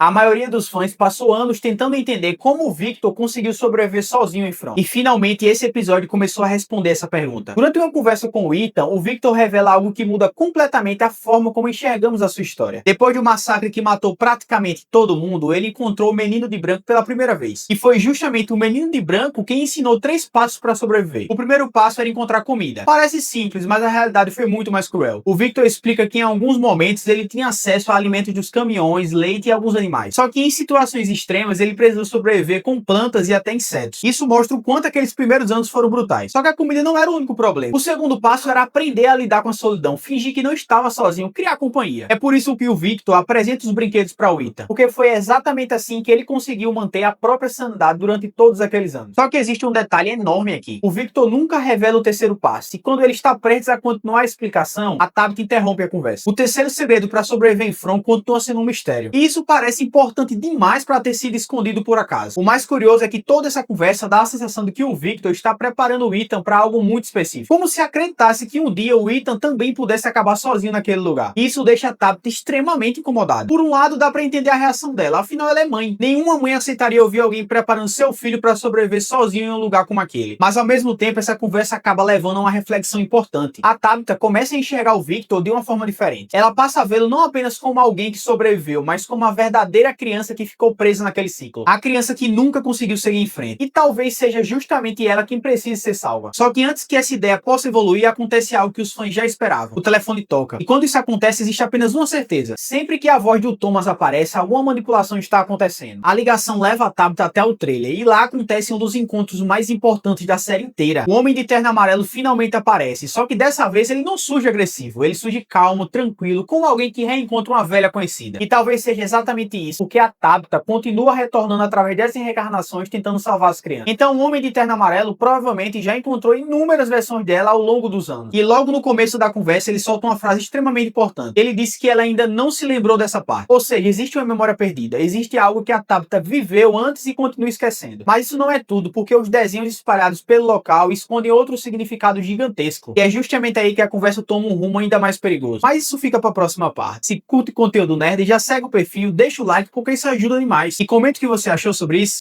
A maioria dos fãs passou anos tentando entender como o Victor conseguiu sobreviver sozinho em From. E finalmente esse episódio começou a responder essa pergunta. Durante uma conversa com o Ethan, o Victor revela algo que muda completamente a forma como enxergamos a sua história. Depois de um massacre que matou praticamente todo mundo, ele encontrou o Menino de Branco pela primeira vez. E foi justamente o Menino de Branco quem ensinou 3 passos para sobreviver. O primeiro passo era encontrar comida. Parece simples, mas a realidade foi muito mais cruel. O Victor explica que em alguns momentos ele tinha acesso a alimentos dos caminhões, leite e alguns animais. Só que em situações extremas ele precisou sobreviver com plantas e até insetos. Isso mostra o quanto aqueles primeiros anos foram brutais. Só que a comida não era o único problema. O segundo passo era aprender a lidar com a solidão, fingir que não estava sozinho, criar companhia. É por isso que o Victor apresenta os brinquedos para o Ethan, porque foi exatamente assim que ele conseguiu manter a própria sanidade durante todos aqueles anos. Só que existe um detalhe enorme aqui. O Victor nunca revela o terceiro passo, e quando ele está prestes a continuar a explicação, a Tabitha interrompe a conversa. O terceiro segredo para sobreviver em From continua sendo um mistério. E isso parece importante demais para ter sido escondido por acaso. O mais curioso é que toda essa conversa dá a sensação de que o Victor está preparando o Ethan para algo muito específico. Como se acreditasse que um dia o Ethan também pudesse acabar sozinho naquele lugar. Isso deixa a Tabitha extremamente incomodada. Por um lado, dá para entender a reação dela, afinal ela é mãe. Nenhuma mãe aceitaria ouvir alguém preparando seu filho para sobreviver sozinho em um lugar como aquele. Mas ao mesmo tempo, essa conversa acaba levando a uma reflexão importante. A Tabitha começa a enxergar o Victor de uma forma diferente. Ela passa a vê-lo não apenas como alguém que sobreviveu, mas como a verdadeira criança que ficou presa naquele ciclo. A criança que nunca conseguiu seguir em frente. E talvez seja justamente ela quem precise ser salva. Só que antes que essa ideia possa evoluir, acontece algo que os fãs já esperavam. O telefone toca. E quando isso acontece, existe apenas uma certeza. Sempre que a voz do Thomas aparece, alguma manipulação está acontecendo. A ligação leva a Tabitha até o trailer. E lá acontece um dos encontros mais importantes da série inteira. O Homem de Terno Amarelo finalmente aparece. Só que dessa vez ele não surge agressivo. Ele surge calmo, tranquilo, como alguém que reencontra uma velha conhecida. E talvez seja exatamente isso, porque a Tabitha continua retornando através dessas reencarnações tentando salvar as crianças. Então o Homem de Terno Amarelo provavelmente já encontrou inúmeras versões dela ao longo dos anos. E logo no começo da conversa ele solta uma frase extremamente importante. Ele disse que ela ainda não se lembrou dessa parte. Ou seja, existe uma memória perdida. Existe algo que a Tabitha viveu antes e continua esquecendo. Mas isso não é tudo, porque os desenhos espalhados pelo local escondem outro significado gigantesco. E é justamente aí que a conversa toma um rumo ainda mais perigoso. Mas isso fica para a próxima parte. Se curte conteúdo nerd, já segue o perfil, deixa o like, porque isso ajuda demais. E comenta o que você achou sobre isso.